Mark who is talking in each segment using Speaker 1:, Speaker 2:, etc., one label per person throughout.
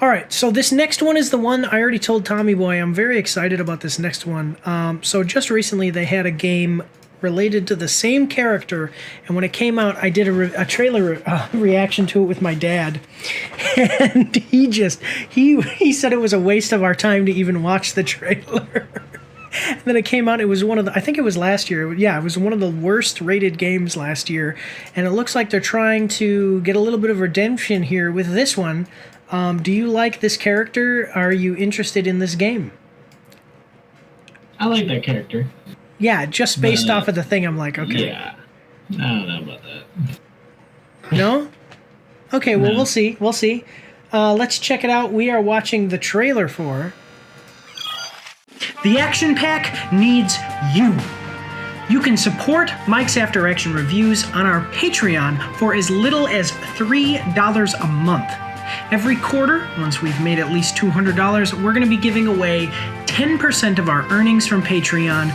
Speaker 1: All right, so this next one is the one I already told Tommy Boy. I'm very excited about this next one. So just recently they had a game related to the same character, and when it came out, I did a trailer reaction to it with my dad, and he said it was a waste of our time to even watch the trailer. And then it came out, it was one of the, I think it was last year. Yeah, it was one of the worst rated games last year, and it looks like they're trying to get a little bit of redemption here with this one. Do you like this character? Are you interested in this game?
Speaker 2: I like that character.
Speaker 1: Yeah, just based off of the thing, I'm like, okay.
Speaker 2: Yeah. I don't know about that.
Speaker 1: No? Okay, well, we'll see. We'll see. Let's check it out. We are watching the trailer for... The Action Pack needs you. You can support Mike's After Action Reviews on our Patreon for as little as $3 a month. Every quarter, once we've made at least $200, we're going to be giving away 10% of our earnings from Patreon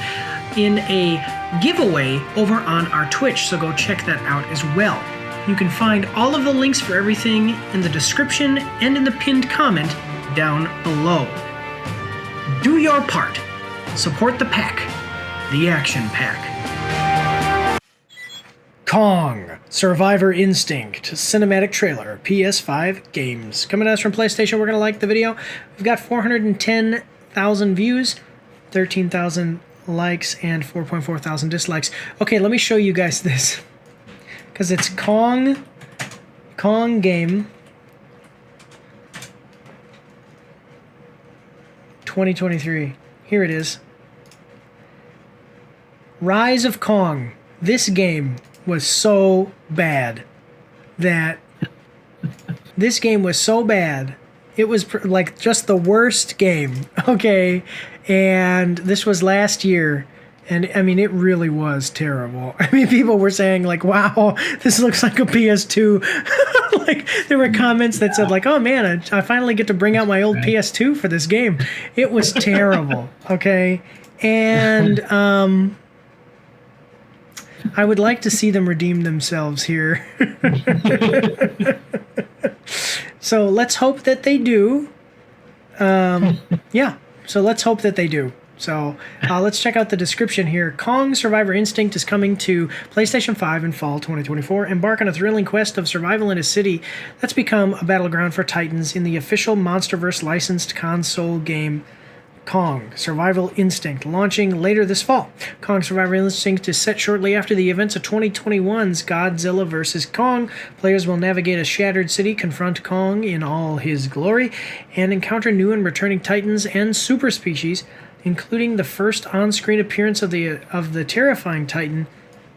Speaker 1: in a giveaway over on our Twitch, so go check that out as well. You can find all of the links for everything in the description and in the pinned comment down below. Do your part. Support the pack. The Action Pack. Kong, Survivor Instinct, cinematic trailer, PS5 games. Coming at us from PlayStation, we're going to like the video. We've got 410,000 views, 13,000 likes, and 4.4 thousand dislikes. Okay, let me show you guys this. Because it's Kong game 2023. Here it is. Rise of Kong. This game was so bad that this game was so bad. It was like just the worst game. Okay. And this was last year. And I mean, it really was terrible. I mean, people were saying like, wow, this looks like a PS2. Like there were comments that said like, oh man, I finally get to bring out my old PS2 for this game. It was terrible. Okay. And, I would like to see them redeem themselves here. So let's hope that they do. Yeah, so let's hope that they do. So let's check out the description here. Kong Survivor Instinct is coming to PlayStation 5 in fall 2024. Embark on a thrilling quest of survival in a city that's become a battleground for titans in the official MonsterVerse licensed console game Kong Survival Instinct, launching later this fall. Kong Survival Instinct is set shortly after the events of 2021's Godzilla vs. Kong. Players will navigate a shattered city, confront Kong in all his glory, and encounter new and returning titans and super species, including the first on-screen appearance of the terrifying titan,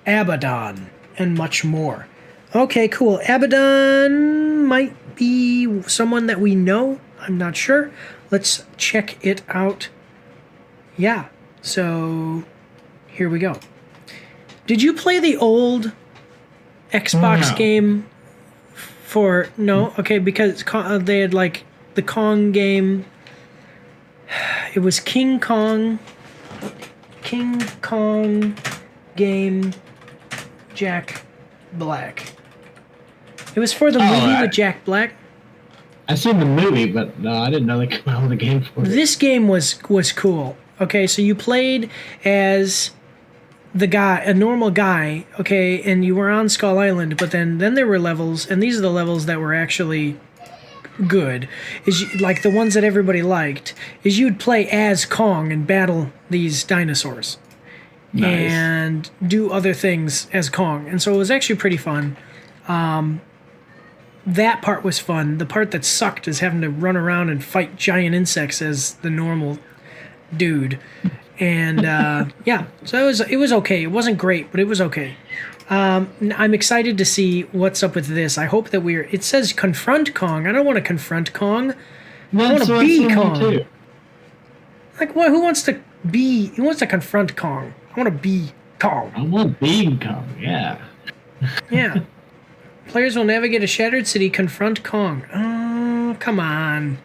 Speaker 1: Abaddon, and much more. Okay, cool. Abaddon might be someone that we know. I'm not sure. Let's check it out. Yeah, so here we go. Did you play the old Xbox game for... No? Okay, because they had like the Kong game. It was King Kong game Jack Black. It was for the movie with Jack Black.
Speaker 2: I've seen the movie, but no, I didn't know they came out with a game for it.
Speaker 1: This game was cool. Okay, so you played as the guy, a normal guy, okay, and you were on Skull Island, but then there were levels, and these are the levels that were actually good, like the ones that everybody liked, is you'd play as Kong and battle these dinosaurs. Nice. And do other things as Kong. And so it was actually pretty fun. That part was fun. The part that sucked is having to run around and fight giant insects as the normal dude. And yeah, so it was okay. It wasn't great, but it was okay. I'm excited to see what's up with this. I hope that it says confront Kong. I don't want to confront Kong. I want to be Kong. Too. Like what? Who wants to confront Kong? I want to be Kong.
Speaker 2: I want to be Kong, yeah.
Speaker 1: Yeah. Players will navigate a shattered city, confront Kong. Oh, come on.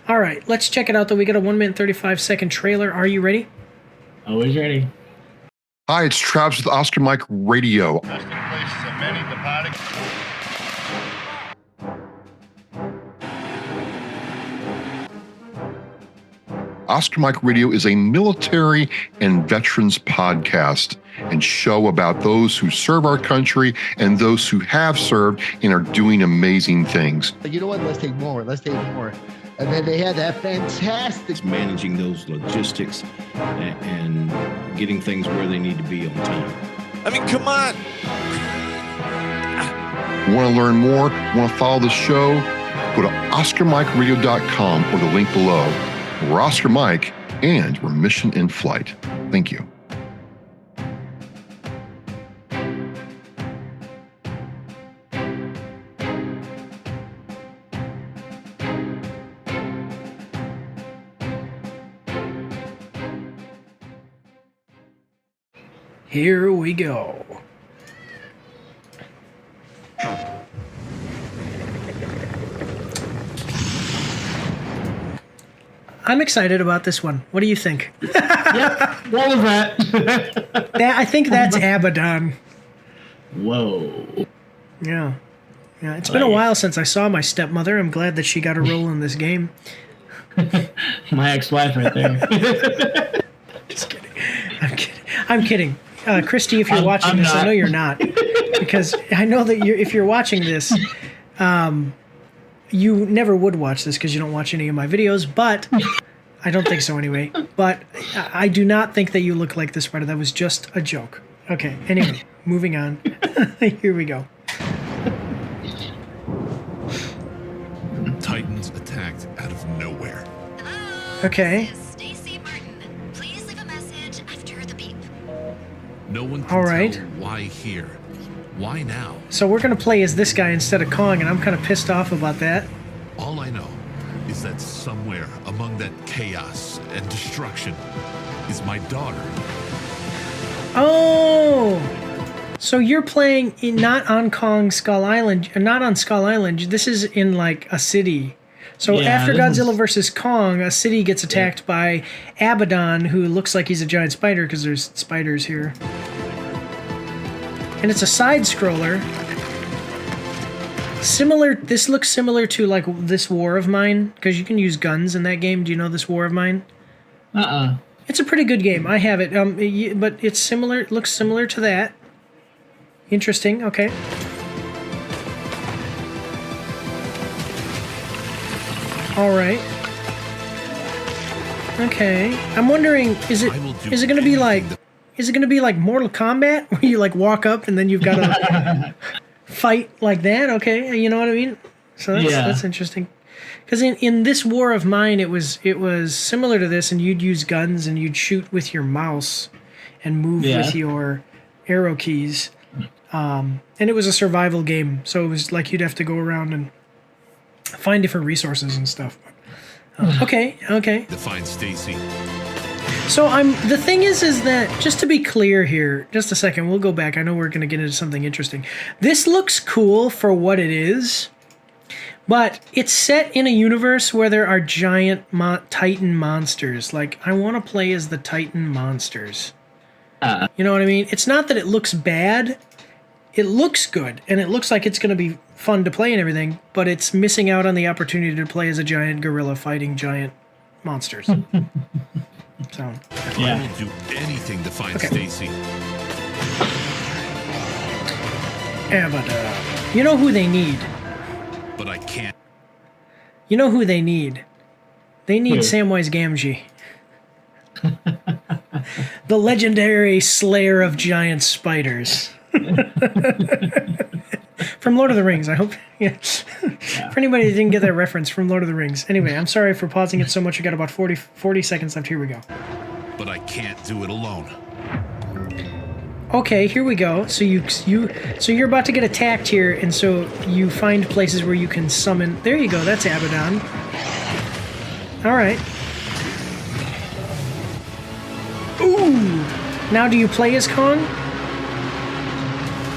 Speaker 1: All right, let's check it out, though. We got a 1 minute, 35-second trailer. Are you ready?
Speaker 2: Always ready.
Speaker 3: Hi, it's Travis with Oscar Mike Radio. Oscar Mike Radio is a military and veterans podcast and show about those who serve our country and those who have served and are doing amazing things.
Speaker 4: You know what? Let's take more. And then they had that fantastic
Speaker 5: managing those logistics and getting things where they need to be on time.
Speaker 6: I mean, come on.
Speaker 3: Want to learn more? Want to follow the show? Go to OscarMikeRadio.com or the link below. We're Oscar Mike, and we're mission in flight. Thank you.
Speaker 1: Here we go. I'm excited about this one. What do you think?
Speaker 2: Yep. What was that?
Speaker 1: I think that's Abaddon.
Speaker 2: Whoa.
Speaker 1: Yeah. Yeah. It's been a while since I saw my stepmother. I'm glad that she got a role in this game.
Speaker 2: My ex-wife right there.
Speaker 1: Just kidding. I'm kidding. Christy, if you're watching this, I know you're not, because I know that if you're watching this, you never would watch this because you don't watch any of my videos, but I don't think so anyway. But I do not think that you look like the spider. That was just a joke. Okay, anyway, moving on. Here we go.
Speaker 6: Titans attacked out of nowhere.
Speaker 1: Okay.
Speaker 6: No one can
Speaker 1: All right.
Speaker 6: tell why here. Why now?
Speaker 1: So we're going to play as this guy instead of Kong, and I'm kind of pissed off about that.
Speaker 6: All I know is that somewhere among that chaos and destruction is my daughter.
Speaker 1: Oh! So you're playing not on Kong Skull Island, not on Skull Island. This is in like a city. So
Speaker 2: Yeah,
Speaker 1: after
Speaker 2: this
Speaker 1: Godzilla
Speaker 2: is-
Speaker 1: versus Kong, a city gets attacked by Abaddon, who looks like he's a giant spider because there's spiders here. And it's a side scroller. Similar. This looks similar to like This War of Mine because you can use guns in that game. Do you know This War of Mine? It's a pretty good game. I have it. But it's similar. It looks similar to that. Interesting. Okay. All right. Okay. I'm wondering, is it going to be like, is it going to be like Mortal Kombat where you like walk up and then you've got to fight like that? Okay, you know what I mean? So that's interesting. Because in This War of Mine, it was similar to this, and you'd use guns and you'd shoot with your mouse and move with your arrow keys. And it was a survival game, so it was like you'd have to go around and find different resources and stuff. Okay.
Speaker 6: To find Stacy.
Speaker 1: So the thing is that, just to be clear here, just a second, we'll go back. I know we're going to get into something interesting. This looks cool for what it is, but it's set in a universe where there are giant Titan monsters. Like, I want to play as the Titan monsters. You know what I mean? It's not that it looks bad. It looks good, and it looks like it's going to be fun to play and everything, but it's missing out on the opportunity to play as a giant gorilla fighting giant monsters. So,
Speaker 6: I will do anything to find Stacy.
Speaker 1: Abaddon. You know who they need?
Speaker 6: But I can't.
Speaker 1: You know who they need? They need Samwise Gamgee. The legendary slayer of giant spiders. From Lord of the Rings, I hope. Yeah. For anybody that didn't get that reference, from Lord of the Rings. Anyway, I'm sorry for pausing it so much. We got about 40 seconds left. Here we go.
Speaker 6: But I can't do it alone.
Speaker 1: Okay, here we go. So you're about to get attacked here, and so you find places where you can summon. There you go. That's Abaddon. All right. Ooh. Now, do you play as Kong?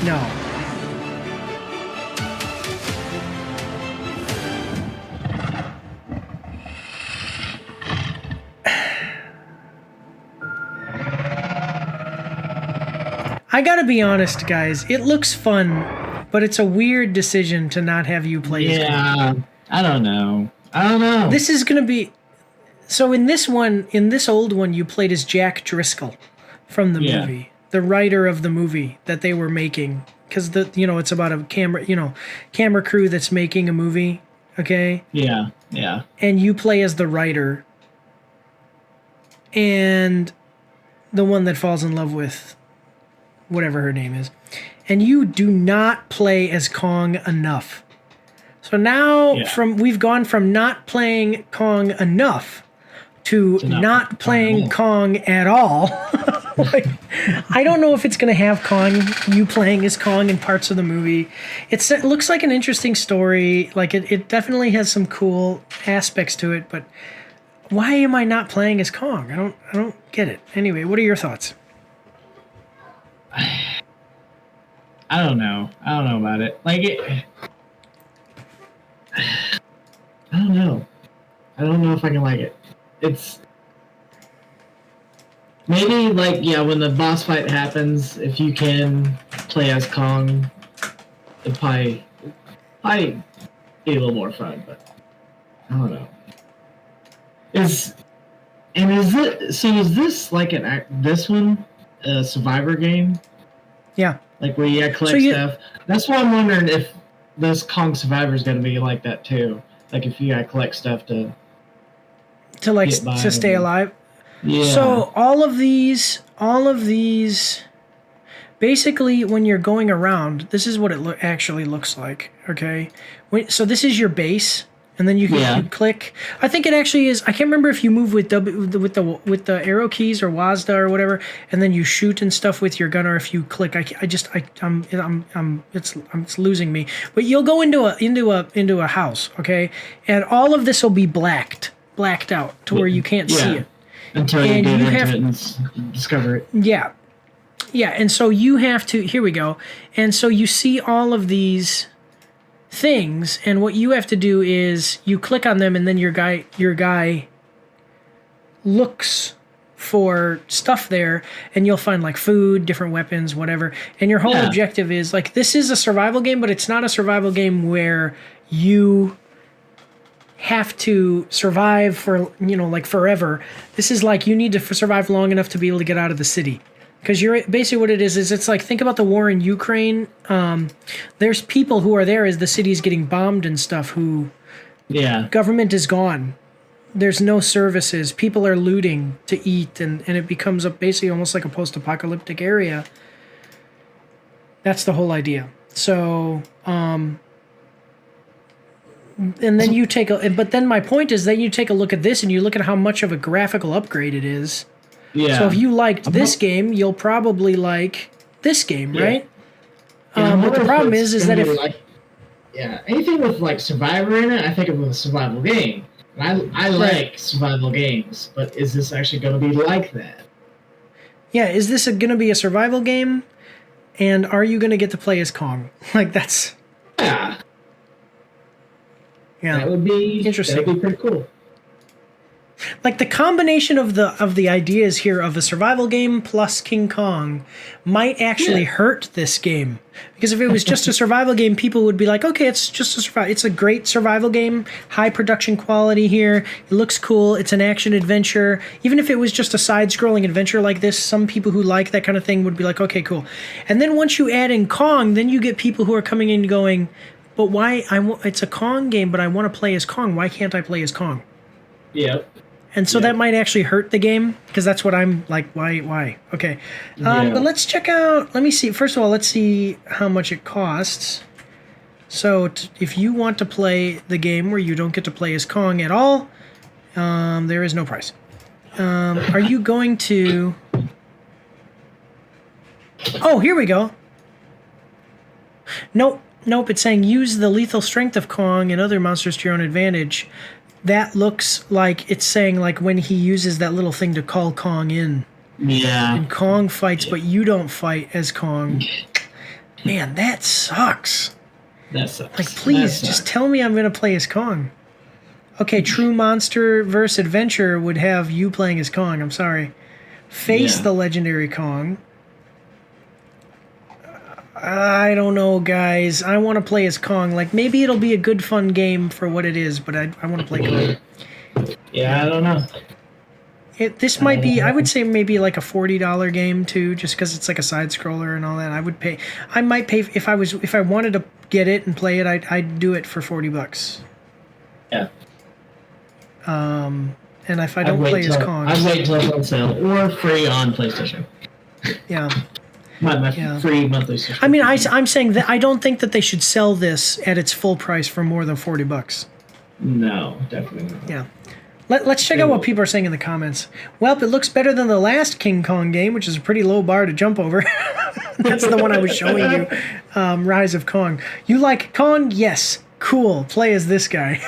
Speaker 1: No. I gotta be honest, guys. It looks fun, but it's a weird decision to not have you play as Kong.
Speaker 2: I don't know.
Speaker 1: This is gonna be... So in this old one, you played as Jack Driscoll from the movie, the writer of the movie that they were making, because it's about a camera crew that's making a movie. Okay.
Speaker 2: Yeah.
Speaker 1: And you play as the writer, and the one that falls in love with whatever her name is, and you do not play as Kong enough. So now we've gone from not playing Kong enough to not playing Kong at all. Like, I don't know if it's going to have you playing as Kong in parts of the movie. It looks like an interesting story. Like it definitely has some cool aspects to it, but why am I not playing as Kong? I don't get it. Anyway, what are your thoughts?
Speaker 2: I don't know. I don't know about it. I don't know. I don't know if I can like it. It's maybe when the boss fight happens, if you can play as Kong, it'd probably be a little more fun. But I don't know. Is this like this one a Survivor game?
Speaker 1: Yeah.
Speaker 2: Like where you collect stuff. That's why I'm wondering if this Kong Survivor is going to be like that too. Like if you collect stuff to
Speaker 1: stay alive.
Speaker 2: Yeah.
Speaker 1: So all of these, basically, when you're going around, this is what it actually looks like. Okay. So this is your base. And then you can click. I think it actually is. I can't remember if you move with the arrow keys or WASD or whatever, and then you shoot and stuff with your gun, or if you click. It's losing me. But you'll go into a house, okay, and all of this will be blacked out to where you can't see it
Speaker 2: until you get into it and discover it.
Speaker 1: Yeah, and so you have to. Here we go. And so you see all of these things, and what you have to do is you click on them, and then your guy looks for stuff there, and you'll find like food, different weapons, whatever. And your whole objective is like, this is a survival game, but it's not a survival game where you have to survive for forever. This is like you need to survive long enough to be able to get out of the city. Because you're basically what it is it's like, think about the war in Ukraine. There's people who are there as the city's getting bombed and stuff who government is gone. There's no services. People are looting to eat, and it becomes basically almost like a post-apocalyptic area. That's the whole idea. So, and then but then my point is that you take a look at this and you look at how much of a graphical upgrade it is. Yeah. So if you liked this game, you'll probably like this game, right? But the problem is that if
Speaker 2: anything with Survivor in it, I think of a survival game. I like survival games, but is this actually going to be like that?
Speaker 1: Yeah, is this going to be a survival game? And are you going to get to play as Kong? That's
Speaker 2: yeah.
Speaker 1: That
Speaker 2: would be interesting. That would be pretty cool.
Speaker 1: Like the combination of the ideas here of a survival game plus King Kong might actually hurt this game, because if it was just a survival game, people would be like, okay, it's just a survival. It's a great survival game, high production quality here. It looks cool. It's an action adventure. Even if it was just a side-scrolling adventure like this, some people who like that kind of thing would be like, okay, cool. And then once you add in Kong, then you get people who are coming in going, but why? It's a Kong game, but I want to play as Kong. Why can't I play as Kong?
Speaker 2: Yep.
Speaker 1: And so that might actually hurt the game, because that's what I'm like, why? Okay. But let's check out, let me see. First of all, let's see how much it costs. So if you want to play the game where you don't get to play as Kong at all, there is no price. Are you going to... Oh, here we go. Nope, it's saying use the lethal strength of Kong and other monsters to your own advantage. That looks like it's saying like when he uses that little thing to call Kong in.
Speaker 2: Yeah.
Speaker 1: And Kong fights, but you don't fight as Kong. Man, that sucks.
Speaker 2: That sucks.
Speaker 1: Like, please, just tell me I'm going to play as Kong. Okay, True Monster vs. Adventure would have you playing as Kong. I'm sorry. Face the legendary Kong. I don't know, guys. I want to play as Kong. Like, maybe it'll be a good, fun game for what it is, but I want to play Kong.
Speaker 2: Yeah, I don't know.
Speaker 1: This might be, I would say maybe like a $40 game too, just because it's like a side scroller and all that. I might pay if I wanted to get it and play it. I'd do it for $40.
Speaker 2: Yeah.
Speaker 1: And if I don't play as Kong,
Speaker 2: I'd wait till it's on sale or free on PlayStation.
Speaker 1: Yeah.
Speaker 2: My free monthly subscription.
Speaker 1: I mean, I'm saying that I don't think that they should sell this at its full price for more than $40.
Speaker 2: No, definitely not.
Speaker 1: Yeah. Let's check out what people are saying in the comments. Well, it looks better than the last King Kong game, which is a pretty low bar to jump over. That's the one I was showing you, Rise of Kong. You like Kong? Yes. Cool. Play as this guy.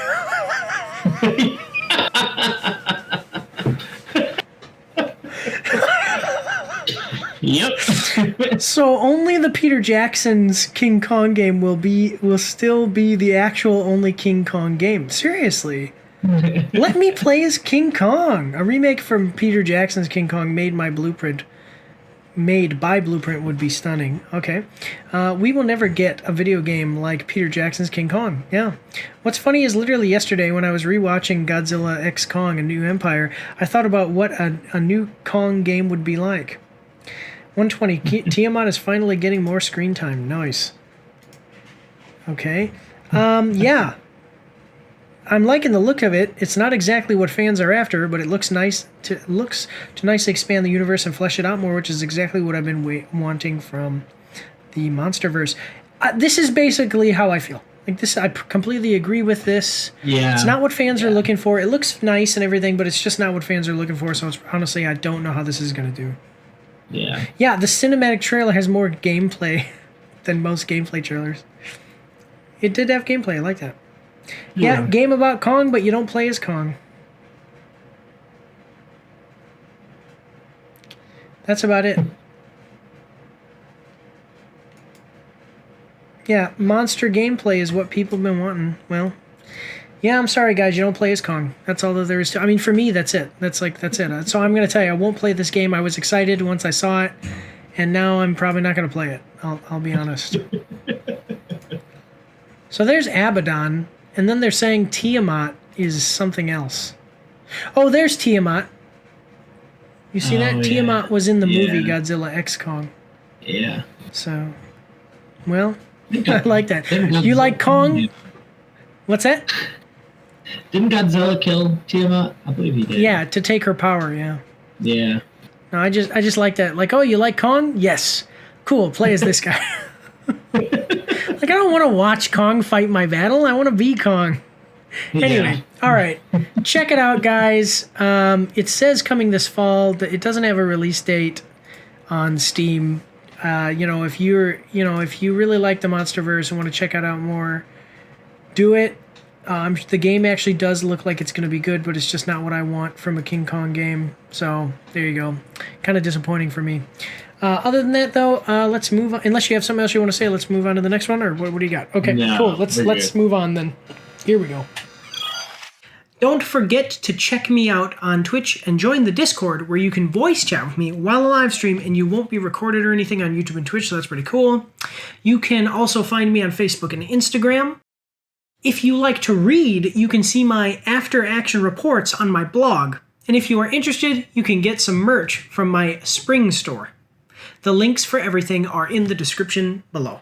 Speaker 2: Yep.
Speaker 1: So only the Peter Jackson's King Kong game will still be the actual only King Kong game. Seriously. Let me play as King Kong. A remake from Peter Jackson's King Kong made by Blueprint would be stunning. Okay. We will never get a video game like Peter Jackson's King Kong. Yeah. What's funny is literally yesterday when I was rewatching Godzilla X Kong: A New Empire, I thought about what a new Kong game would be like. 120. Tiamat is finally getting more screen time. Nice. Okay. Yeah. I'm liking the look of it. It's not exactly what fans are after, but it looks nice to nicely expand the universe and flesh it out more, which is exactly what I've been wanting from the MonsterVerse. This is basically how I feel. Like this, I completely agree with this.
Speaker 2: Yeah.
Speaker 1: It's not what fans are looking for. It looks nice and everything, but it's just not what fans are looking for. So honestly, I don't know how this is going to do.
Speaker 2: Yeah.
Speaker 1: Yeah, the cinematic trailer has more gameplay than most gameplay trailers. It did have gameplay. I like that. Yeah, game about Kong, but you don't play as Kong. That's about it. Yeah, monster gameplay is what people have been wanting. Well, yeah, I'm sorry, guys. You don't play as Kong. That's all that there is to. I mean, for me, that's it. That's it. So I'm gonna tell you, I won't play this game. I was excited once I saw it, and now I'm probably not gonna play it. I'll be honest. So there's Abaddon, and then they're saying Tiamat is something else. Oh, there's Tiamat. You see that?
Speaker 2: Yeah.
Speaker 1: Tiamat was in the movie Godzilla X Kong.
Speaker 2: Yeah.
Speaker 1: So, well, I like that. You like Kong? What's that?
Speaker 2: Didn't Godzilla kill Tiamat? I believe he did.
Speaker 1: Yeah, to take her power, yeah.
Speaker 2: Yeah.
Speaker 1: No, I just like that. Like, oh, you like Kong? Yes. Cool, play as this guy. Like, I don't want to watch Kong fight my battle. I want to be Kong. Anyway, all right. Check it out, guys. It says coming this fall. It doesn't have a release date on Steam. If you really like the MonsterVerse and want to check it out more, do it. The game actually does look like it's going to be good, but it's just not what I want from a King Kong game. So there you go. Kind of disappointing for me. Other than that, though, let's move on. Unless you have something else you want to say, let's move on to the next one. Or what do you got? Okay,
Speaker 2: No,
Speaker 1: cool. Let's move on then. Here we go. Don't forget to check me out on Twitch and join the Discord where you can voice chat with me while I live stream, and you won't be recorded or anything on YouTube and Twitch, so that's pretty cool. You can also find me on Facebook and Instagram. If you like to read, you can see my after-action reports on my blog. And if you are interested, you can get some merch from my spring store. The links for everything are in the description below.